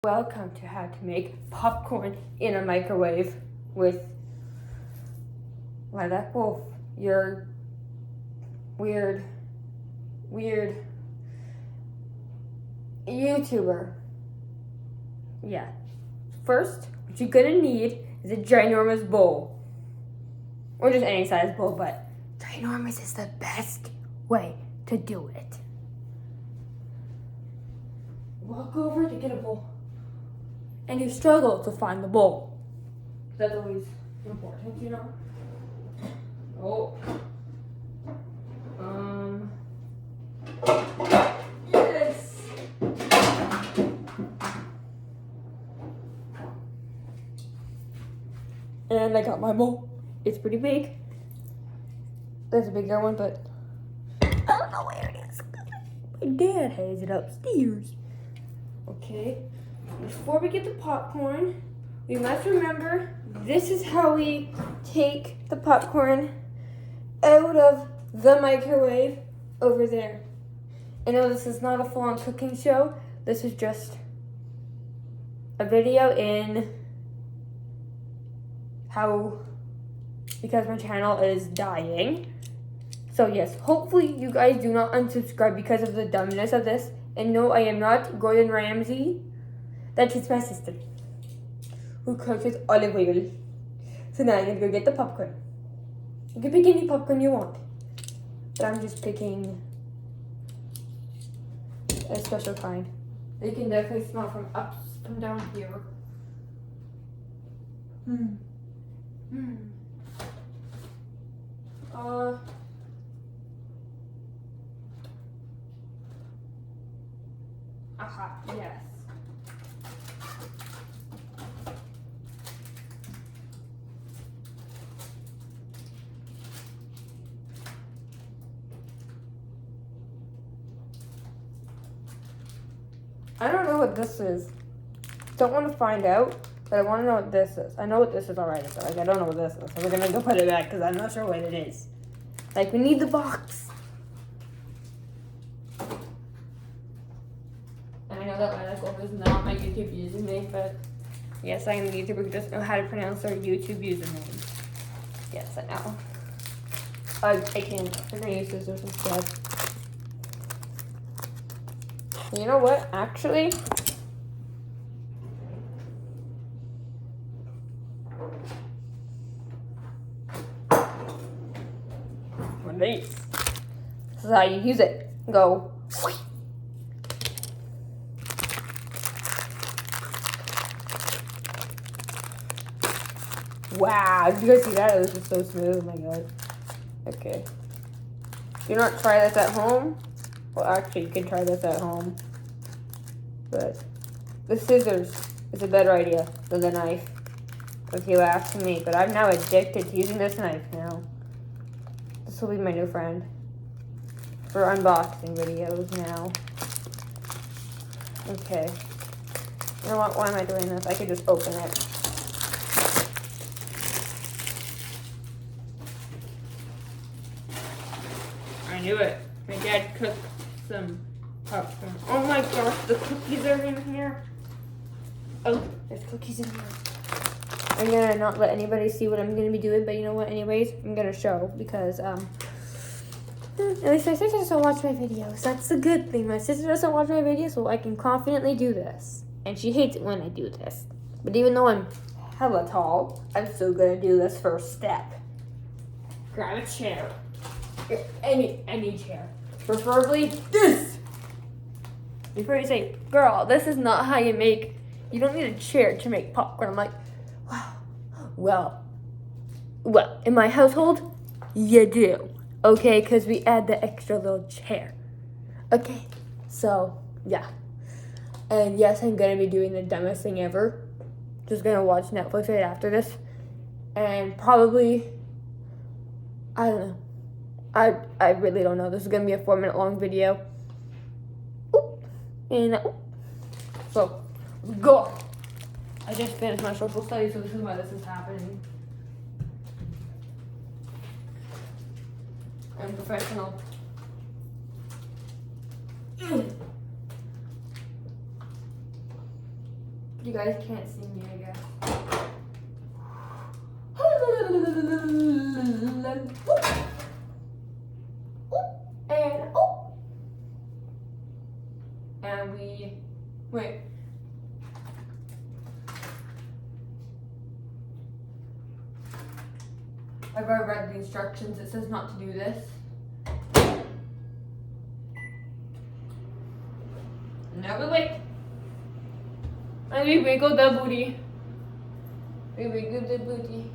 Welcome to how to make popcorn in a microwave with Lilac Wolf, your weird YouTuber. Yeah. First, what you're gonna need is a ginormous bowl. Or just any size bowl, but ginormous is the best way to do it. Walk over to get a bowl. And you struggle to find the bowl. That's always important, you know? Oh. Yes! And I got my bowl. It's pretty big. There's a bigger one, but I don't know where it is. My dad has it upstairs. Okay. Before we get the popcorn, we must remember this is how we take the popcorn out of the microwave over there. I know this is not a full-on cooking show. This is just a video in how, because my channel is dying. So yes, hopefully you guys do not unsubscribe because of the dumbness of this. And no, I am not Gordon Ramsay. That's just my sister, who cooks with olive oil. So now I'm gonna go get the popcorn. You can pick any popcorn you want, but I'm just picking a special kind. You can definitely smell from down here. Aha, yes. I don't know what this is. Don't want to find out, but I want to know what this is. I know what this is already, but I don't know what this is. So we're gonna go put it back because I'm not sure what it is. We need the box. And I know that Lilac Wolf is not my YouTube username, but yes, I am a YouTuber who doesn't know how to pronounce their YouTube username. Yes, I know. I can't. I'm gonna use scissors instead. You know what? Actually, one of these. This is how you use it. Go. Wow, did you guys see that? It was just so smooth. Oh my god. Okay. Do not try this at home. Well, actually, you can try this at home. But the scissors is a better idea than the knife, if you ask me. But I'm now addicted to using this knife now. This will be my new friend for unboxing videos now. Okay. You know what? Why am I doing this? I could just open it. I knew it. My dad cooked some popcorn. Oh my gosh, the cookies are in here. Oh, there's cookies in here. I'm gonna not let anybody see what I'm gonna be doing, but you know what? Anyways, I'm gonna show because at least my sister doesn't watch my videos. That's the good thing. My sister doesn't watch my videos, so I can confidently do this. And she hates it when I do this. But even though I'm hella tall, I'm still gonna do this first step. Grab a chair. Any chair. Preferably this. Before you say, girl, this is not how you make, you don't need a chair to make popcorn. I'm like, wow. Well, in my household, you do. Okay, because we add the extra little chair. Okay, so, yeah. And yes, I'm going to be doing the dumbest thing ever. Just going to watch Netflix right after this. And probably, I don't know. I really don't know. This is going to be a 4-minute long video. So, go. I just finished my social studies, so this is why this is happening. I'm professional. You guys can't see me, I guess. And we wait. I've already read the instructions. It says not to do this. Now we wait. And we wiggle the booty. We wiggle the booty.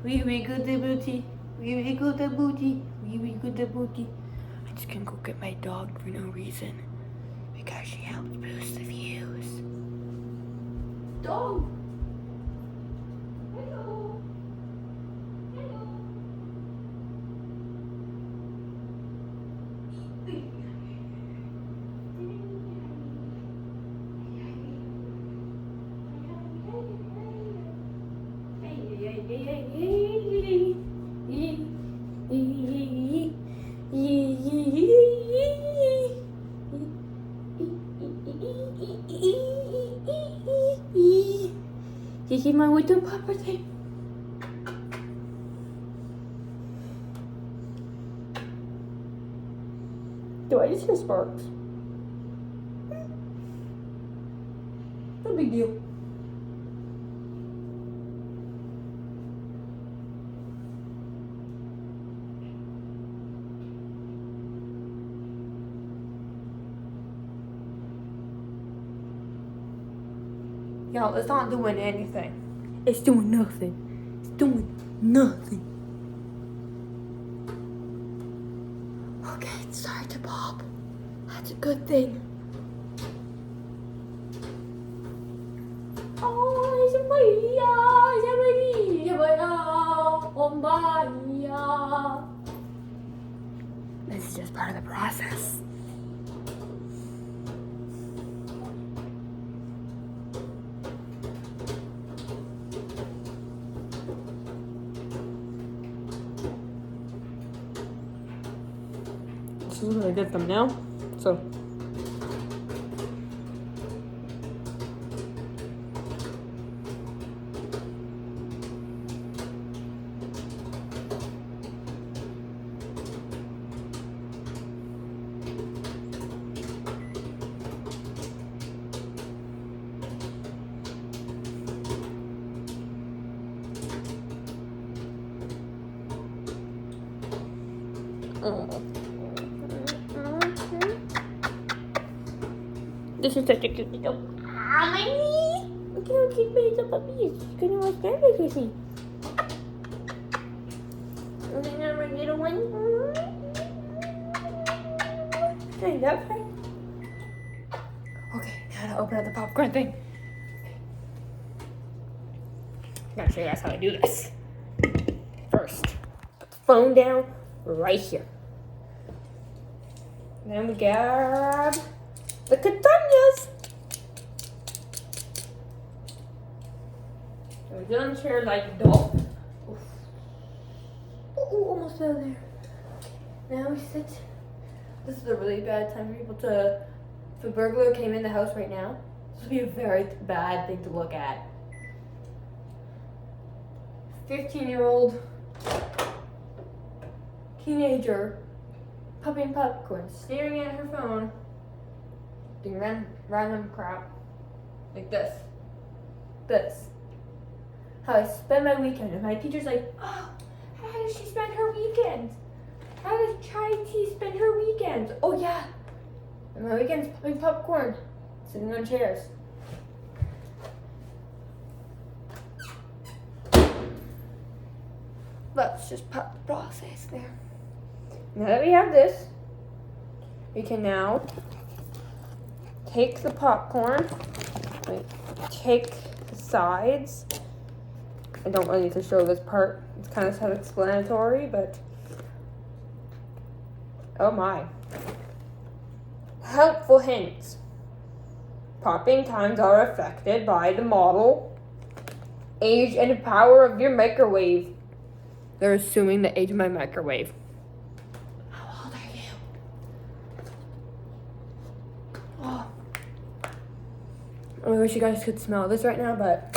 We wiggle the booty. We wiggle the booty. We wiggle the booty. I'm just gonna go get my dog for no reason. Because she helps boost the views. Dog! Hello! Hello! You see my little property? Do I just hear sparks? No big deal. Y'all, it's not doing anything. It's doing nothing. It's doing nothing. Okay, it's starting to pop. That's a good thing. Oh, it's Maria. This is just part of the process. This is what I get them now. So. This is such a cute little. Ah, my knee! Look at how cute my little puppy is. She's gonna watch Netflix with me. And then my little one. Hey, that part. Okay, now to open up the popcorn thing. I'm gonna show you guys how I do this. First, put the phone down right here. Then we grab the Catanias. So we don't share like a dog. Oh, almost fell there. Now we sit. This is a really bad time for people to. If a burglar came in the house right now, this would be a very bad thing to look at. 15-year-old teenager popping popcorn, staring at her phone, doing random crap like this. How I spend my weekend, and my teacher's like, "Oh, how does she spend her weekends? How does Chai Tea spend her weekends?" Oh yeah, and my weekends popping popcorn, sitting on chairs. Let's just pop the process there. Now that we have this, we can now take the popcorn, take the sides. I don't really need to show this part. It's kind of self-explanatory, but oh my. Helpful hints. Popping times are affected by the model, age, and the power of your microwave. They're assuming the age of my microwave. How old are you? Oh. I wish you guys could smell this right now, but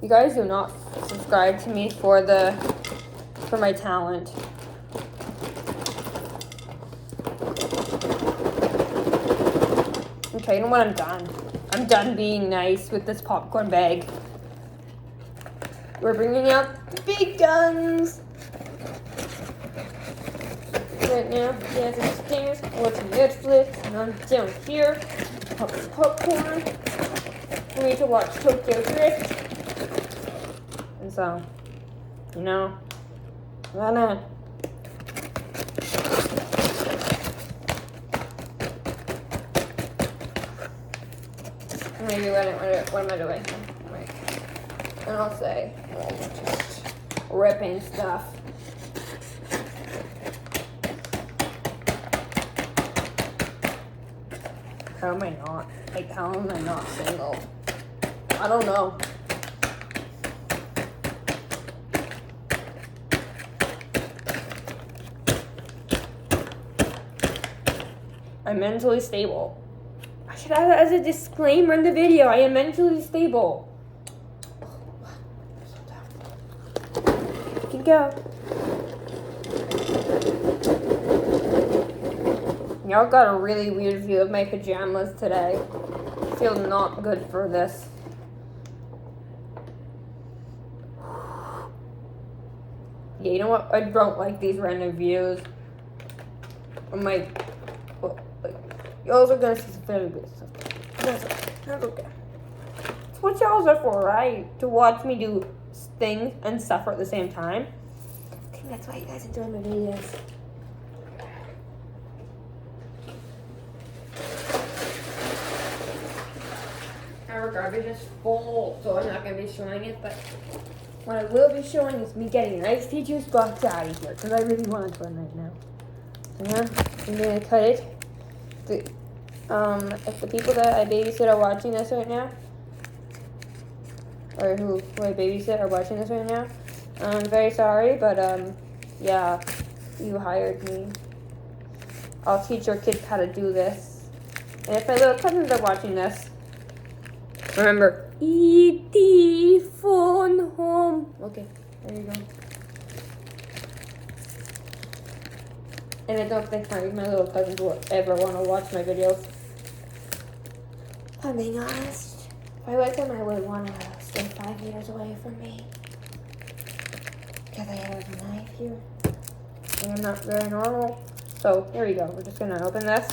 you guys do not subscribe to me for my talent. Okay, you know what? I'm done. I'm done being nice with this popcorn bag. We're bringing out big guns. Right now, dance upstairs, watching Netflix, and I'm down here, popping popcorn. We need to watch Tokyo Drift. And so, you know, why not? Maybe what am I doing? Right. And I'll say, just ripping stuff. How am I not? Like, how am I not single? I don't know. I'm mentally stable. I should add that as a disclaimer in the video. I am mentally stable. You can go. Y'all got a really weird view of my pajamas today. I feel not good for this. Yeah, you know what? I don't like these random views. I'm like, y'all are gonna see some very good stuff. That's okay. That's what y'all are for, right? To watch me do things and suffer at the same time. I think that's why you guys enjoy my videos. Our garbage is full, so I'm not gonna be showing it, but what I will be showing is me getting an iced tea juice box out of here, because I really want one right now. So yeah, I'm gonna cut it. If the people that I babysit are watching this right now, or who I babysit are watching this right now, I'm very sorry, but yeah, you hired me. I'll teach your kids how to do this. And if my little cousins are watching this, remember, E.T. phone home. Okay, there you go. And I don't think my little cousins will ever want to watch my videos. If I'm being honest, if I was them, I would want to stay 5 meters away from me. Because I have a knife here. And I'm not very normal. So, here we go. We're just going to open this.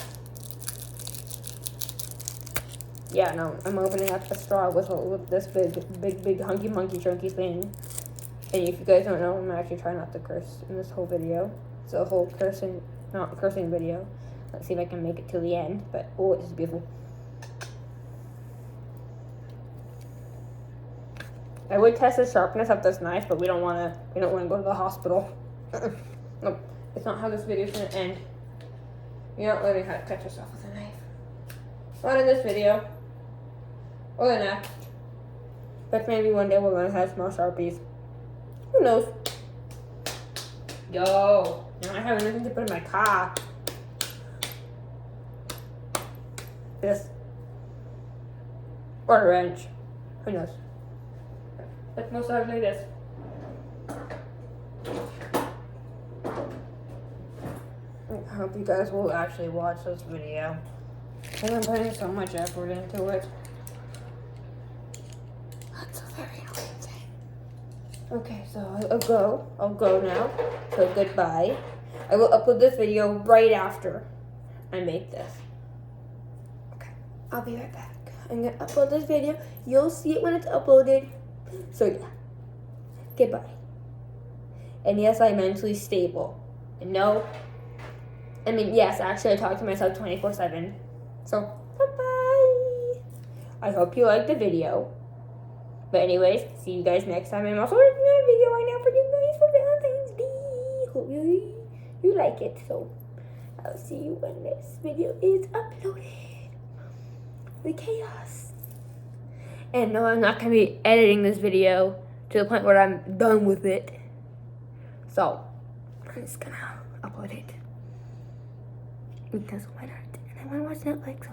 Yeah, no, I'm opening up a straw with this big hunky monkey chunky thing. And if you guys don't know, I'm actually trying not to curse in this whole video. It's a whole not cursing video. Let's see if I can make it to the end. But oh, it's beautiful. I would test the sharpness of this knife, but we don't want to go to the hospital. Nope, it's not how this video is gonna end. You're not learning how to cut yourself with a knife. Not in this video. Or the next. But maybe one day we're gonna have small Sharpies. Who knows? Yo, now I have nothing to put in my car. This. Or a wrench. Who knows? But most likely this. I hope you guys will actually watch this video. Because I'm putting so much effort into it. That's a very annoying thing. Okay, so I'll go now. So goodbye. I will upload this video right after I make this. Okay, I'll be right back. I'm gonna upload this video. You'll see it when it's uploaded. So yeah, goodbye. And yes, I'm mentally stable. And no, I mean, yes, actually I talk to myself 24/7. So, bye-bye. I hope you liked the video. But anyways, see you guys next time. I'm also working on a video right now for you guys for Valentine's Day. Hope you like it. So, I'll see you when this video is uploaded. The chaos. And no, I'm not going to be editing this video to the point where I'm done with it. So, I'm just going to upload it. Because why not? And I want to watch Netflix, so